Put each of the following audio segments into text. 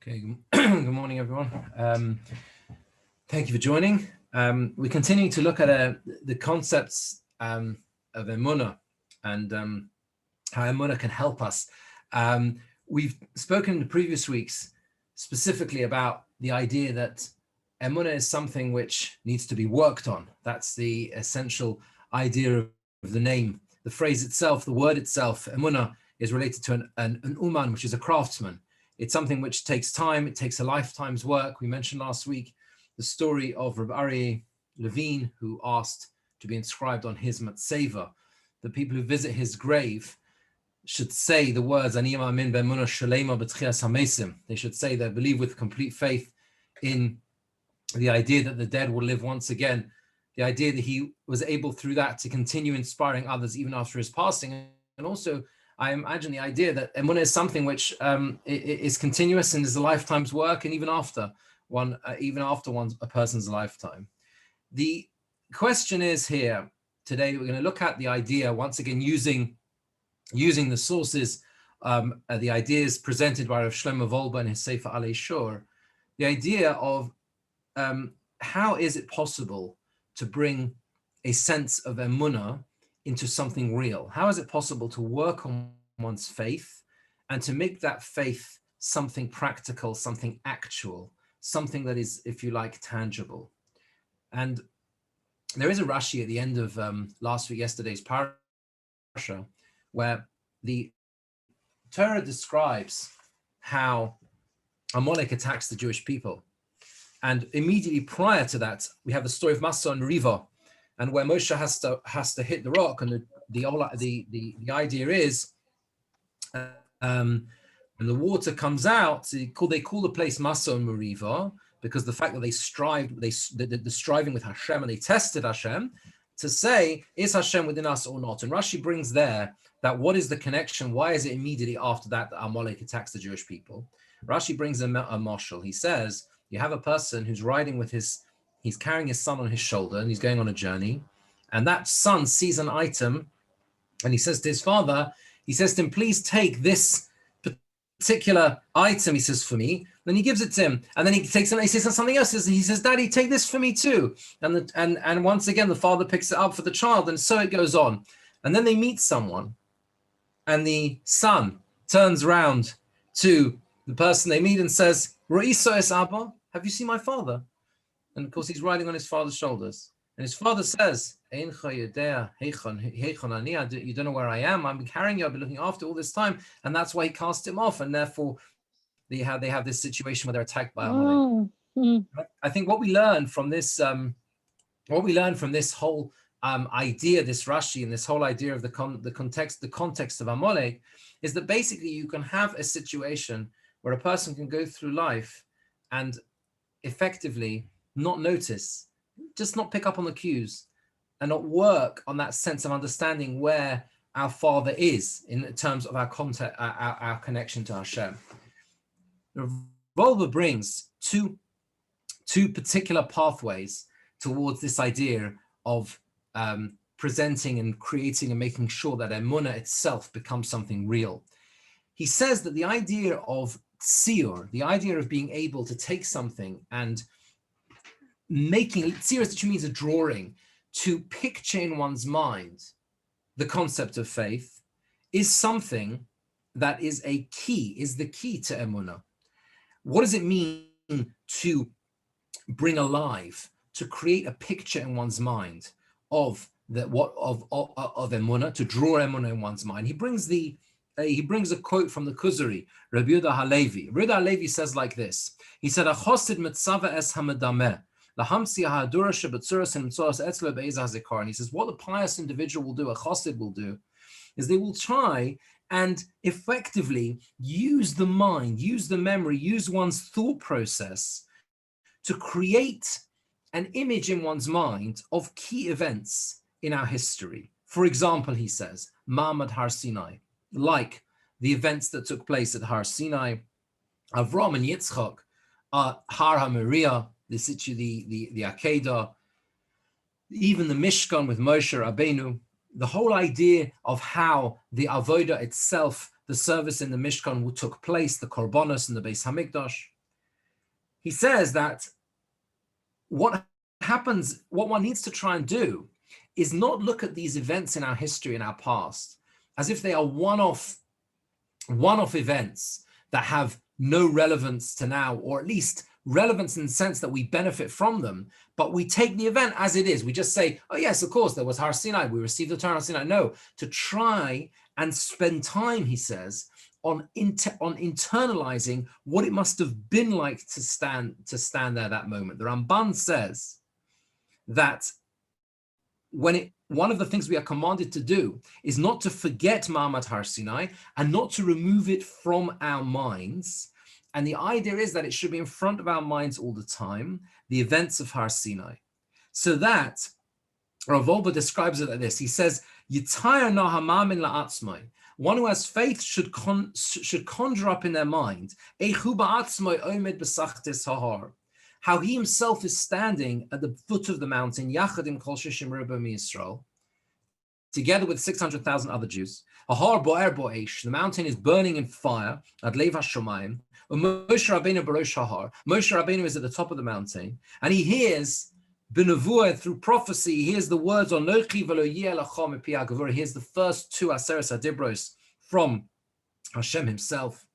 Okay, good morning, everyone. Thank you for joining. We're continuing to look at the concepts of emunah and how emunah can help us. We've spoken in the previous weeks specifically about the idea that emunah is something which needs to be worked on. That's the essential idea of the name. The phrase itself, the word itself, emunah, is related to an uman, which is a craftsman. It's something which takes time. It takes a lifetime's work. We mentioned last week the story of Rabbi Levine, who asked to be inscribed on his matzeva. The people who visit his grave should say the words, Ani ma'amin be'emunah shalema b'tchias hamesim. They should say they believe with complete faith in the idea that the dead will live once again, the idea that he was able through that to continue inspiring others even after his passing. And also, I imagine the idea that emunah is something which is continuous and is a lifetime's work, and even after a person's lifetime. The question is here today, we're going to look at the idea once again using the sources, the ideas presented by Rav Shlomo Wolbe in his Sefer Alei Shor, the idea of how is it possible to bring a sense of emunah into something real? How is it possible to work on one's faith and to make that faith something practical, something actual, something that is, if you like, tangible? And there is a Rashi at the end of yesterday's parasha, where the Torah describes how Amalek attacks the Jewish people. And immediately prior to that, we have the story of Massa and Riva, and where Moshe has to hit the rock, and the idea is, when the water comes out, they call the place Massa and Meriva, because the fact that they strived, the striving with Hashem, and they tested Hashem to say, is Hashem within us or not? And Rashi brings there that what is the connection? Why is it immediately after that Amalek attacks the Jewish people? Rashi brings a mashal. He says, you have a person who's riding with he's carrying his son on his shoulder, and he's going on a journey, and that son sees an item, and he says to his father, he says to him, please take this particular item, he says, for me. Then he gives it to him, and then he takes it, and he says something else. He says, Daddy, take this for me too. And once again, the father picks it up for the child, and so it goes on. And then they meet someone, and the son turns around to the person they meet and says, Ro'iso es Abba, have you seen my father? And of course, he's riding on his father's shoulders. And his father says, you don't know where I am. I'm carrying you. I've been looking after all this time. And that's why he cast him off. And therefore, they have this situation where they're attacked by Amalek. I think what we learn from this, whole idea, this Rashi, and this whole idea of the context of Amalek, is that basically you can have a situation where a person can go through life and effectively not notice, just not pick up on the cues, and not work on that sense of understanding where our Father is in terms of our contact, our connection to Hashem. Wolbe brings two particular pathways towards this idea of presenting and creating and making sure that emunah itself becomes something real. He says that the idea of tziyur, the idea of being able to take something and making tziyur, which means a drawing, to picture in one's mind the concept of faith, is something that is the key to emunah. What does it mean to bring alive, to create a picture in one's mind of emunah, to draw emunah in one's mind? He brings a quote from the Kuzari, Rabbi Yehuda Halevi. Rabbi Yehuda Halevi says like this. He said, "A chosid mitzava es hamadameh, lahamsi ha'adura shebetzuras and mitzoras etzlo be'ezah zikar." And he says, what the pious individual will do, a chosid will do, is they will try and effectively use the mind, use the memory, use one's thought process to create an image in one's mind of key events in our history. For example, he says, Ma'amad Har Sinai, like the events that took place at Har Sinai, Avram and Yitzchak, Har HaMoriah, the Akedah, even the Mishkan with Moshe Rabbeinu, the whole idea of how the avodah itself, the service in the Mishkan took place, the korbanos and the Beis Hamikdash. he says that what happens, what one needs to try and do is not look at these events in our history, in our past, as if they are one-off events that have no relevance to now, or at least relevance in the sense that we benefit from them, but we take the event as it is. We just say, oh yes, of course, there was Har Sinai, we received the Torah Har Sinai. No, to try and spend time, he says, on internalizing what it must have been like to stand there that moment. The Ramban says that one of the things we are commanded to do is not to forget Ma'amad Har Sinai and not to remove it from our minds. And the idea is that it should be in front of our minds all the time, the events of Har Sinai. So that Rav Wolbe describes it like this. He says, Yitayar na hamamin la'atzmai. One who has faith should conjure up in their mind Eichu ba'atzmai omed b'sachtes hahar, how he himself is standing at the foot of the mountain, Yachadim kol shishim reba miYisrael, together with 600,000 other Jews. Hahar bo'er bo'esh, the mountain is burning in fire, ad lev hashomayim. Moshe Rabbeinu barosh hahar. Moshe Rabbeinu is at the top of the mountain, and he hears b'nevuah, through prophecy, he hears the words on Nochi v'lo yeh lacham epi ha'gevurah. He hears the first two Aseres HaDibros from Hashem himself.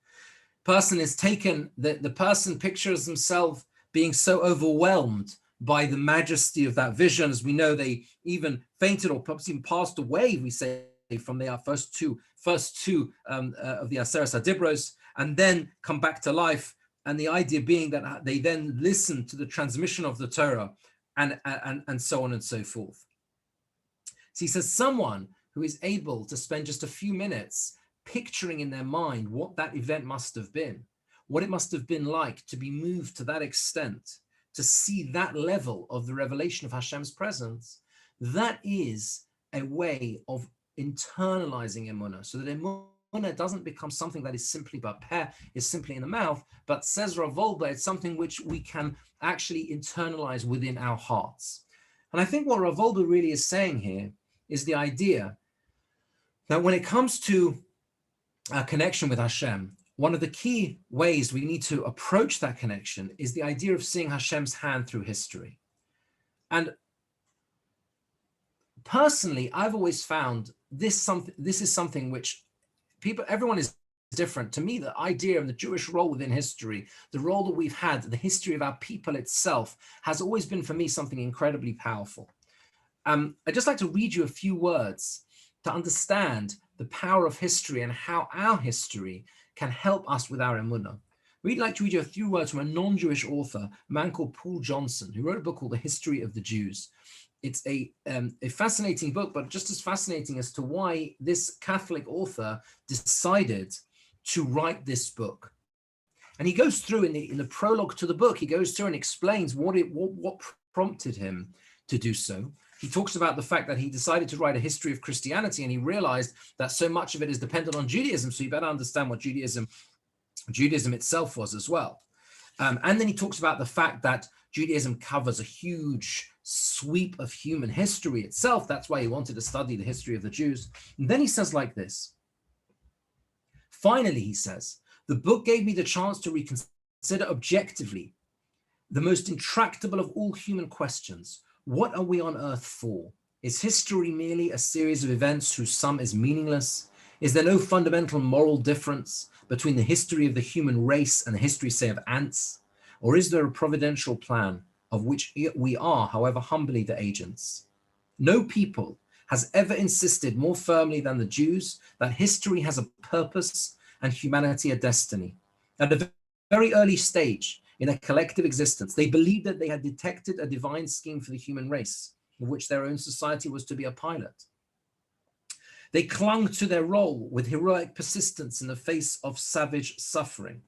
Person is taken, the person pictures himself being so overwhelmed by the majesty of that vision. As we know, they even fainted or perhaps even passed away, we say, from the first two of the Aseres HaDibros, and then come back to life. And the idea being that they then listen to the transmission of the Torah, and so on and so forth. So he says someone who is able to spend just a few minutes picturing in their mind what that event must have been, what it must have been like to be moved to that extent, to see that level of the revelation of Hashem's presence, that is a way of internalizing emunah, so that emunah doesn't become something that is simply bapeh, is simply in the mouth, but says Rav Wolbe, it's something which we can actually internalize within our hearts. And I think what Rav Wolbe really is saying here is the idea that when it comes to our connection with Hashem, one of the key ways we need to approach that connection is the idea of seeing Hashem's hand through history. And personally, I've always found this is something which everyone is different. To me, the idea of the Jewish role within history, the role that we've had, the history of our people itself, has always been for me something incredibly powerful. I'd just like to read you a few words to understand the power of history and how our history can help us with our emunah. We'd like to read you a few words from a non-Jewish author, a man called Paul Johnson, who wrote a book called The History of the Jews. It's a fascinating book, but just as fascinating as to why this Catholic author decided to write this book. And he goes through in the prologue to the book, he goes through and explains what prompted him to do so. He talks about the fact that he decided to write a history of Christianity, and he realized that so much of it is dependent on Judaism, so you better understand what Judaism itself was as well. And then he talks about the fact that Judaism covers a huge sweep of human history itself. That's why he wanted to study the history of the Jews. And then he says like this. Finally, he says, the book gave me the chance to reconsider objectively the most intractable of all human questions. What are we on earth for? Is history merely a series of events whose sum is meaningless? Is there no fundamental moral difference between the history of the human race and the history, say, of ants? Or is there a providential plan of which we are, however humbly, the agents? No people has ever insisted more firmly than the Jews that history has a purpose and humanity a destiny. At a very early stage in their collective existence, they believed that they had detected a divine scheme for the human race, of which their own society was to be a pilot. They clung to their role with heroic persistence in the face of savage suffering.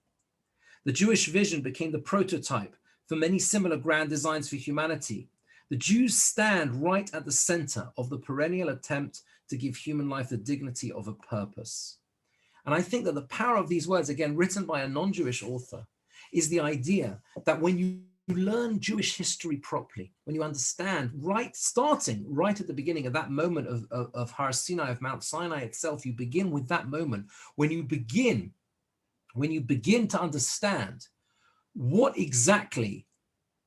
The Jewish vision became the prototype for many similar grand designs for humanity. The Jews stand right at the center of the perennial attempt to give human life the dignity of a purpose. And I think that the power of these words, again, written by a non-Jewish author, is the idea that when you learn Jewish history properly, when you understand, starting right at the beginning of that moment of Har Sinai, of Mount Sinai itself, you begin with that moment, when you begin to understand what exactly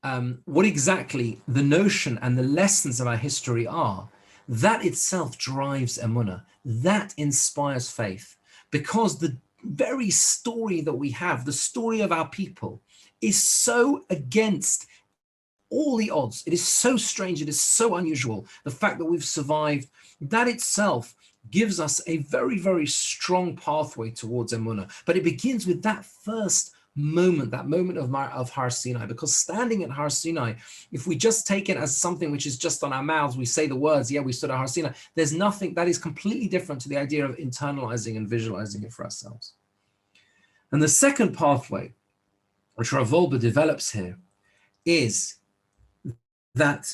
the notion and the lessons of our history are, that itself drives emunah, that inspires faith, because the very story that we have, the story of our people, is so against all the odds. It is so strange, it is so unusual. The fact that we've survived, that itself gives us a very, very strong pathway towards emunah. But it begins with that first moment, that moment of Har Sinai, because standing at Har Sinai, if we just take it as something which is just on our mouths, we say the words, yeah, we stood at Har Sinai, there's nothing that is completely different to the idea of internalizing and visualizing it for ourselves. And the second pathway, which Rav Wolbe develops here, is that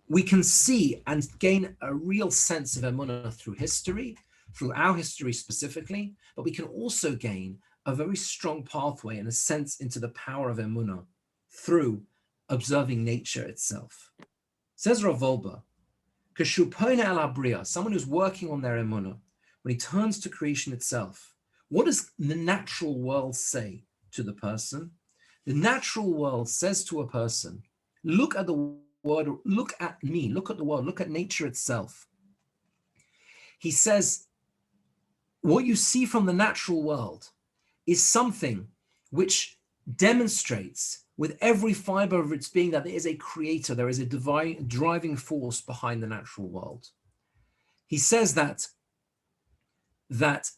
we can see and gain a real sense of emunah through history, through our history specifically, but we can also gain a very strong pathway and a sense into the power of emunah through observing nature itself. Says Rav Wolbe, K'shupoina el abriya, someone who's working on their emunah, when he turns to creation itself, what does the natural world say to the person? The natural world says to a person, look at the world, look at me, look at the world, look at nature itself. He says, what you see from the natural world is something which demonstrates with every fiber of its being that there is a creator, there is a divine driving force behind the natural world. He says that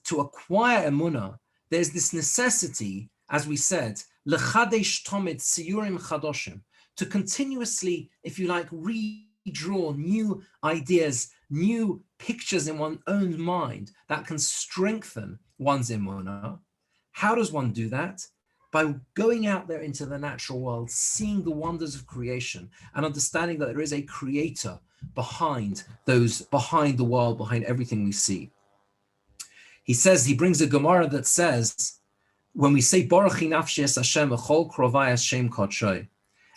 to acquire emunah, there's this necessity, as we said, lechadesh tomid siyurim chadoshim, to continuously, if you like, redraw new ideas, new pictures in one's own mind that can strengthen one's emunah. How does one do that? By going out there into the natural world, seeing the wonders of creation and understanding that there is a creator behind the world, behind everything we see. He says, he brings a Gemara that says, when we say, Baruch nafshi es Hashem echol krovai Hashem kodshoy,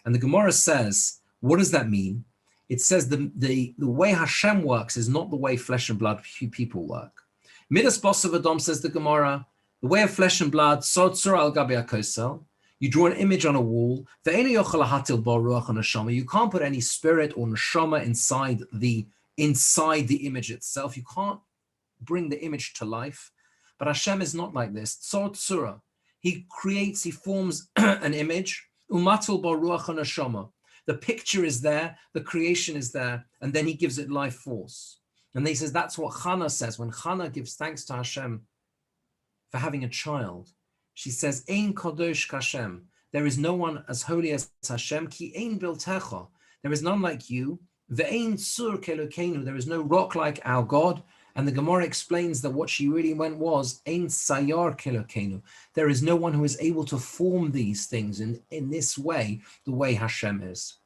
and the Gemara says, what does that mean? It says the way Hashem works is not the way flesh and blood people work. Midas Bosav Adom, says the Gemara, the way of flesh and blood, sod tzura al gabi hakosel, you draw an image on a wall, ve'enu yochel lahatil bo ruach neshama, you can't put any spirit or neshama inside the image itself. You can't bring the image to life. But Hashem is not like this. Tzor tzura, he creates, he forms an image, umatul bo ruach neshama. The picture is there, the creation is there, and then he gives it life force. And he says that's what Chana says. When Chana gives thanks to Hashem for having a child, she says, Ein kadosh kashem, there is no one as holy as Hashem, ki ein biltecha, there is none like you, ve'ein tzur kelokenu, there is no rock like our God. And the Gemara explains that what she really meant was, Ein sayar kelokenu, there is no one who is able to form these things in this way, the way Hashem is.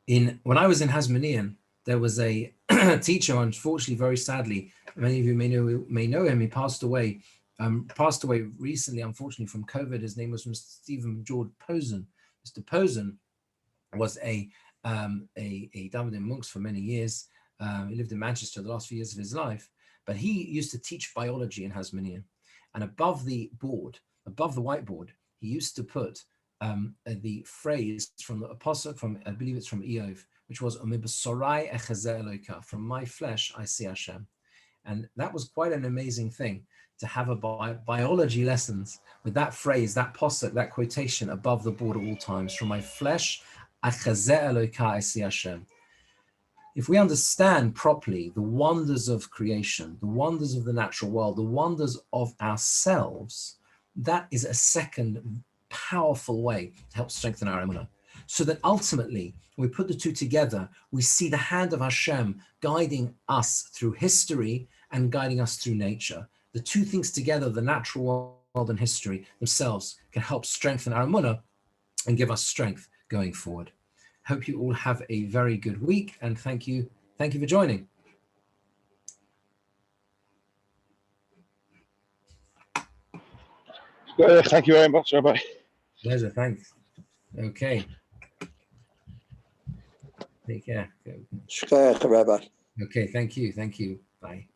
When I was in Hasmonean, there was a teacher, unfortunately, very sadly, many of you may know him, he passed away recently, unfortunately, from COVID. His name was Mr. Stephen George Posen. Mr. Posen was a Davidic monk for many years. He lived in Manchester the last few years of his life, but he used to teach biology in Hasmonean. And above the whiteboard, he used to put the phrase from the apostle, I believe it's from Eov, which was, from my flesh I see Hashem. And that was quite an amazing thing, to have a biology lessons with that phrase, that posuk, that quotation above the board at all times. From my flesh, I see Hashem. If we understand properly the wonders of creation, the wonders of the natural world, the wonders of ourselves, that is a second powerful way to help strengthen our emunah. So that ultimately, when we put the two together, we see the hand of Hashem guiding us through history and guiding us through nature. The two things together, the natural world and history themselves, can help strengthen our emunah and give us strength going forward. Hope you all have a very good week, and thank you for joining. Thank you very much, Rabbi. Pleasure, thanks. Okay. Take care. Rabbi. Okay, thank you. Bye.